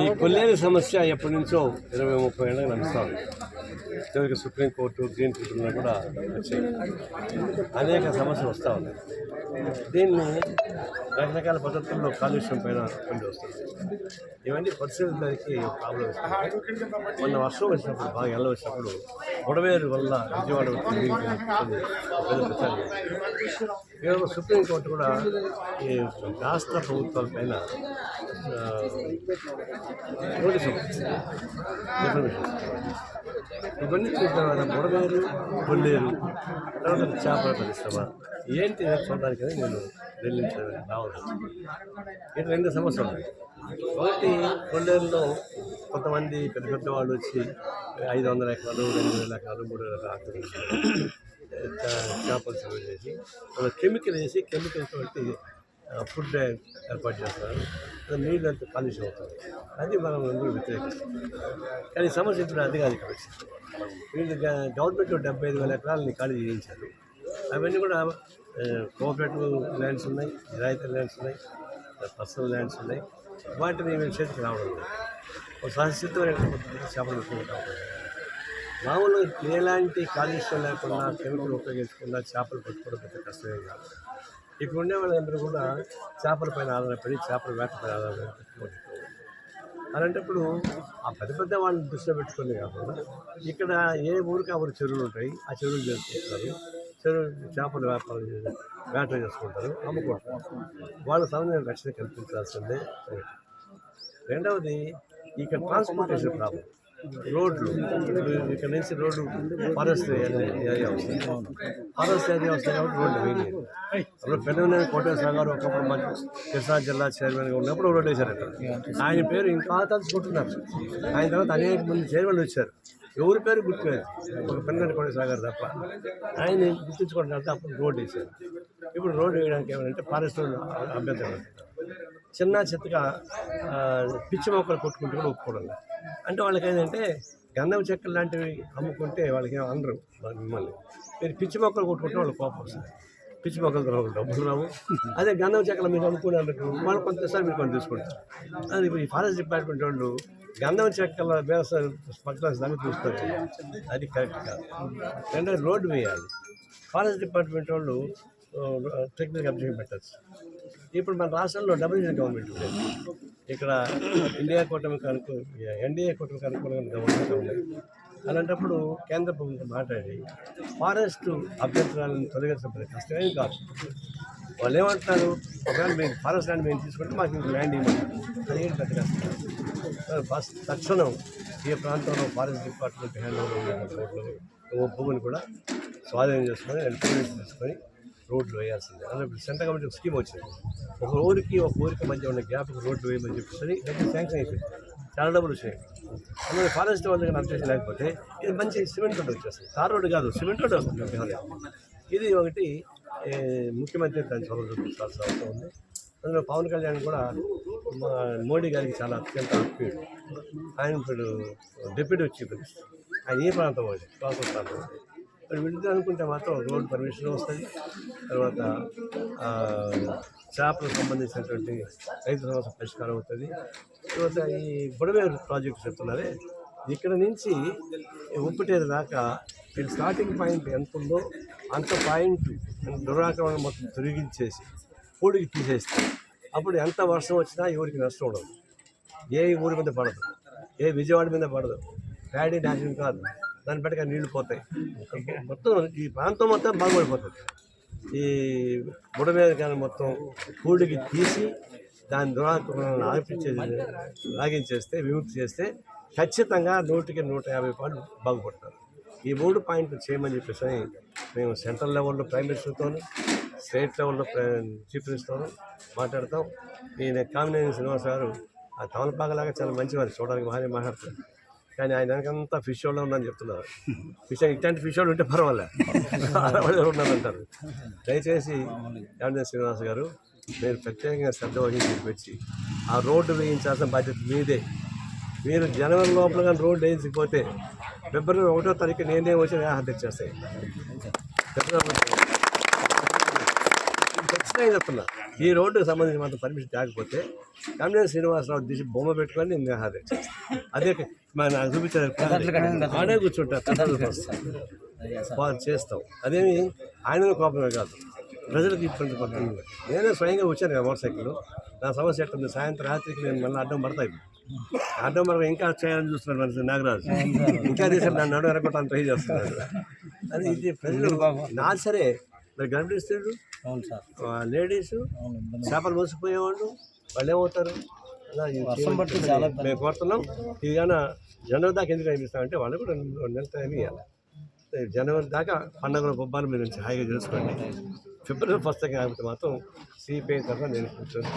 ఈ కొల్లేరు సమస్య ఎప్పటి నుంచో 20-30 ఏళ్ళగా నడుస్తూ ఉంది. చివరికి సుప్రీంకోర్టు గ్రీన్ ట్రిబ్యునల్ కూడా వచ్చాయి. అనేక సమస్యలు వస్తూ ఉన్నాయి. దీన్ని రకరకాల పద్ధతుల్లో కాలుష్యం పైన పండి వస్తుంది. ఇవన్నీ పరిశీలించడానికి ప్రాబ్లం వస్తుంది. మొన్న వర్షం వచ్చినప్పుడు బాగా ఎండ వచ్చినప్పుడు బుడవేరు వల్ల విజయవాడ ఈరోజు సుప్రీంకోర్టు కూడా ఈ రాష్ట్ర ప్రభుత్వాల పైన నోటీసు ఇవన్నీ చూసిన తర్వాత బుడవేరు కొల్లేరు తర్వాత చేపల పరిశ్రమ ఏంటి చూడడానికి నేను ఢిల్లీ రావాలి. ఇటు 2 సమస్యలు ఉన్నాయి. ఒకటి కొల్లేరులో కొంతమంది పెద్ద పెద్ద వాళ్ళు వచ్చి 500 ఎకరాలు 2,000 ఎకరాలు 3,000 ఎకరాలు చేపలు సర్వే చేసి కెమికల్ వేసి కెమికల్ తోటి ఫుడ్ ఏర్పాటు చేస్తున్నారు. నీళ్ళు అంతా కాలుష్యం అవుతుంది. అది మనం అందరూ వ్యతిరేకిస్తాం. కానీ సమస్య ఇప్పుడు అది కాదు. ఇక్కడ వీళ్ళు గవర్నమెంట్ 75,000 ఎకరాలని ఖాళీ చేయించారు. అవన్నీ కూడా కోఆపరేటివ్ ల్యాండ్స్ ఉన్నాయి, రైతు ల్యాండ్స్ ఉన్నాయి, పర్సనల్ ల్యాండ్స్ ఉన్నాయి. వాటిని మేము చేతికి రావడం లేదు. ఒక సహసిద్ధమైన చేపలు పెట్టుకుంటూ ఉంటాం. మామూలుగా ఎలాంటి కాలుష్యం లేకుండా కెమికల్ ఉపయోగించకుండా చేపలు పట్టుకోవడం పెద్ద కష్టమే కాదు. ఇక్కడ ఉండే వాళ్ళందరూ కూడా చేపల పైన ఆధారపడి చేపల వేట పైన ఆధారపడి అలాంటప్పుడు ఆ పెద్ద పెద్ద వాళ్ళని దృష్టిలో పెట్టుకుని కాకుండా ఇక్కడ ఏ ఊరికి ఎవరు చెరువులు ఉంటాయి, ఆ చెరువులు చేసుకుంటారు. చేపల వ్యాపారం వేట చేసుకుంటారు, అమ్ముకుంటారు. వాళ్ళ సమయం రక్షణ కల్పించాల్సిందే. రెండవది ఇక్కడ ట్రాన్స్పోర్టేషన్ ప్రాబ్లం. రోడ్లు ఇక్కడ నుంచి రోడ్డు ఫారెస్ట్ ఏరియా వస్తుంది. ఫారెస్ట్ ఏరియా వస్తాయి కాబట్టి రోడ్డు వేయలేదు. అప్పుడు పెద్దనే కోటేశ్వర గారు ఒకప్పుడు మన కృష్ణా జిల్లా చైర్మన్గా ఉన్నప్పుడు రోడ్డు వేశారట. ఆయన పేరు ఇంకా తలుచుకుంటున్నారు. ఆయన తర్వాత అనేక మంది చైర్మన్లు వచ్చారు. ఎవరి పేరు గుర్తులేదు, ఒక పెద్దనే కోటేశ్వర గారు తప్ప. ఆయన గుర్తించుకోవడం అంటే అప్పుడు రోడ్డు వేశారు. ఇప్పుడు రోడ్డు వేయడానికి ఏమంటే ఫారెస్ట్ అభ్యంతరం చిన్న చిత్తగా పిచ్చి మొక్కలు కొట్టుకుంటూ కూడా ఒప్పుకోవడం. అంటే వాళ్ళకి ఏంటంటే గంధం చెక్కలు లాంటివి అమ్ముకుంటే వాళ్ళకి ఏమో అనరు మిమ్మల్ని. మీరు పిచ్చి మొక్కలు కొట్టుకుంటే వాళ్ళు కోపం వస్తుంది. పిచ్చి మొక్కలతో రావు, డబ్బులు రావు. అదే గంధం చెక్కలు మీరు అమ్ముకునేందుకు వాళ్ళు కొంతసారి మీరు కొంత తీసుకుంటారు. అది ఇప్పుడు ఈ ఫారెస్ట్ డిపార్ట్మెంట్ వాళ్ళు గంధం చెక్కల వ్యవసాయ స్మగ్లర్స్ దాన్ని చూస్తారు. అది కరెక్ట్ కాదు. రెండోది రోడ్డు వేయాలి. ఫారెస్ట్ డిపార్ట్మెంట్ వాళ్ళు టెక్నికల్ అబ్జెక్షన్ పెట్టచ్చు. ఇప్పుడు మన రాష్ట్రంలో డబుల్ గవర్నమెంట్ లేదు. ఇక్కడ ఎన్డీఏ కూటమికి అనుకూలంగా గవర్నమెంట్ ఉన్నాయి. అలాంటప్పుడు కేంద్ర ప్రభుత్వం మాట్లాడి ఫారెస్ట్ అభ్యంతరాలను తొలగించడం కష్టమేం కాదు. వాళ్ళు ఏమంటున్నారు, ఒకవేళ మేము ఫారెస్ట్ ల్యాండ్ మేము తీసుకుంటే మాకు ఇంక ల్యాండ్ ఇవ్వమంటారు. అదేంటి పెద్ద కష్టం. ఫస్ట్ తక్షణం ఏ ప్రాంతంలో ఫారెస్ట్ డిపార్ట్మెంట్ హ్యాండ్ ఓవర్ భూమిని కూడా స్వాధీనం చేసుకొని పర్మిషన్ తీసుకొని రోడ్లు వేయాల్సిందే. అలా సెంట్రల్ గవర్నమెంట్ ఒక స్కీమ్ వచ్చింది. ఒక ఊరికి మధ్య ఉన్న గ్యాప్కి రోడ్లు వేయమని చెప్పేసి డబ్బులు శాంక్షన్ అయిపోయింది. చాలా డబ్బులు వచ్చినాయి. అందులో ఫారెస్ట్ వాళ్ళ దగ్గర అప్డేషన్ లేకపోతే ఇది మంచి సిమెంట్ రోడ్ వచ్చేస్తుంది. తార్ రోడ్డు కాదు, సిమెంట్ రోడ్ వస్తుంది. ఇది ఒకటి ముఖ్యమంత్రి దాన్ని చొరవ చూపించాల్సిన అవసరం ఉంది. అందులో పవన్ కళ్యాణ్ కూడా మోడీ గారికి చాలా అత్యంత ఆత్మీయుడు. ఆయన ఇప్పుడు డిప్యూటీ చీఫ్ మినిస్టర్. ఆయన ఏ ప్రాంతం వాళ్ళు ప్రాంతం మరి విడుదల అనుకుంటే మాత్రం రోడ్డు పర్మిషన్ వస్తుంది. తర్వాత చేపలకు సంబంధించినటువంటి రైతు సమస్య పరిష్కారం అవుతుంది. తర్వాత ఈ బుడవేరు ప్రాజెక్టు చెప్తున్నారే, ఇక్కడ నుంచి ఉప్పుటేరు దాకా వీళ్ళు స్టార్టింగ్ పాయింట్ ఎంత ఉందో అంత పాయింట్ దురాక్రమణ మొత్తం తొలగించేసి పూడికి తీసేస్తే అప్పుడు ఎంత వర్షం వచ్చినా ఎవరికి నష్టం ఉండదు. ఏ ఊరి మీద పడదు, ఏ విజయవాడ మీద పడదు. ప్యాడీ నాశనం కాదు, దాన్ని బట్టి నీళ్లు పోతాయి. మొత్తం ఈ ప్రాంతం మొత్తం బాగుపడిపోతుంది. ఈ బుడవేరు కానీ మొత్తం పూడికి తీసి దాని దురాక్రమణను లాగించేస్తే విముక్తి చేస్తే ఖచ్చితంగా 100కి 150 పాయింట్లు బాగుపడతారు. ఈ 3 పాయింట్లు చేయమని చెప్పేసి మేము సెంట్రల్ లెవెల్లో ప్రైమ్ మినిస్టర్తోనూ స్టేట్ లెవెల్లో చీఫ్ మినిస్టర్తోనూ మాట్లాడతాం. ఈయన కామినేని శ్రీనివాస్ గారు ఆ తమలపాకలాగా చాలా మంచివారు, చూడడానికి బాగానే మాట్లాడతారు. కానీ ఆయన వెనకంతా ఫిష్ వాళ్ళు ఉందని చెప్తున్నారు. ఇట్లాంటి ఫిష్ వాళ్ళు ఉంటే పర్వాలేదు, ఉన్నారంటారు. దయచేసి కామినేని శ్రీనివాస్ గారు మీరు ప్రత్యేకంగా శ్రద్ధ వహించి వచ్చి ఆ రోడ్డు వేయించాల్సిన బాధ్యత మీదే. మీరు జనవరి లోపల కానీ రోడ్డు వేయించకపోతే ఫిబ్రవరి 1వ తారీఖు నేనే వచ్చి హత్య చేస్తాయి. ఖచ్చితంగా చెప్తున్నా, ఈ రోడ్డుకు సంబంధించి మాత్రం పర్మిషన్ తేకపోతే కమిడెన్ శ్రీనివాసరావు తీసి బొమ్మ పెట్టుకొని నేను అదే అదే నాకు చూపించారు, ఆడే కూర్చుంటారు వాళ్ళు చేస్తాం. అదేమి ఆయన కోపమే కాదు, ప్రజలకు ఇబ్బంది పడుతుంది. నేనే స్వయంగా వచ్చాను కదా మోటార్ సైకిల్, నా సమస్య ఎట్టుంది, సాయంత్రం రాత్రికి నేను మళ్ళీ అడ్డం పడతాయి, అడ్డం మనకు ఇంకా చేయాలని చూస్తున్నాడు మనిషి నాగరాజు, ఇంకా చేశారు నన్ను అడ్డం ఎరగొట్టాలని ట్రై చేస్తున్నాడు. అది ఇది ప్రజలు నా సరే మరి గర్భిణీస్తులు, లేడీస్, చేపలు మోసిపోయేవాళ్ళు వాళ్ళు ఏమవుతారు? మేము కోరుతున్నాం. ఇది కానీ జనవరి దాకా ఎందుకు అనిపిస్తామంటే వాళ్ళు కూడా 2 నెలల టైం ఇవ్వాలి. జనవరి దాకా పండుగల పబ్బాలు మీరు నుంచి హాయిగా చేసుకోండి. ఫిబ్రవరి 1 కాకపోతే మాత్రం సిపిఐ తరఫున నేను కూర్చొని